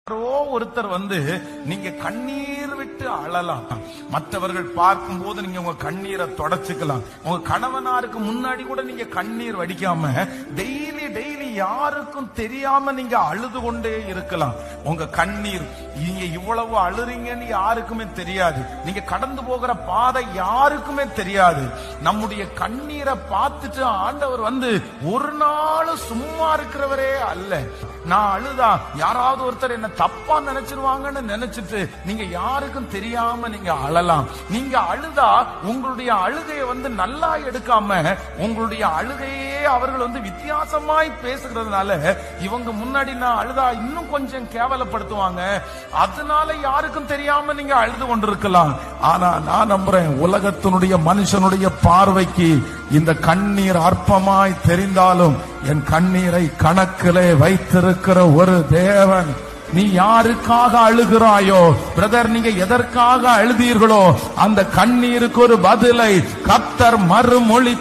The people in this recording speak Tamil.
யாரோ ஒருத்தர் நீங்க கண்ணீர் விட்டு அழலாம். மற்றவர்கள் பார்க்கும் போது நீங்க உங்க கண்ணீரை தொடச்சுக்கலாம். உங்க கணவனாருக்கு முன்னாடி கூட நீங்க கண்ணீர் வடிக்காம டெய்லி யாருக்கும் தெரியாம நீங்க அழுது கொண்டே இருக்கலாம். உங்க கண்ணீர் நீங்க இவ்வளவு அழுறீங்கன்னு யாருக்குமே தெரியாது. நீங்க கடந்து போகிற பாதை யாருக்குமே தெரியாது. நம்முடைய கண்ணீரை பார்த்துட்டு ஆண்டவர் ஒரு நாள் சும்மா இருக்கிறவரே அல்ல. நான் அழுதா யாராவது ஒருத்தர் என்ன தப்பா நினைச்சிருவாங்கன்னு நினைச்சிட்டு நீங்க யாருக்கும் தெரியாம நீங்க அழலாம். நீங்க அழுதா உங்களுடைய அழுகையை நல்லா எடுக்காம உங்களுடைய அழுகையே அவர்கள் வித்தியாசமாய் பேசுகிறதுனால இவங்க முன்னாடி நான் அழுதா இன்னும் கொஞ்சம் கேவலப்படுத்துவாங்க. அதனால யாருக்கும் தெரியாம நீங்க அழுது கொண்டிருக்கலாம். ஆனா நான் நம்புறேன், உலகத்தினுடைய மனுஷனுடைய பார்வைக்கு இந்த கண்ணீர் அற்பமாய் தெரிந்தாலும் என் கண்ணீரை கணக்கிலே வைத்திருக்கிற ஒரு தேவன். நீ யாருக்காக அழுகிறாயோ பிரதர், நீங்க எதற்காக அழுதீர்களோ அந்த கண்ணீருக்கு ஒரு பதிலை கர்த்தர் மறுமொழி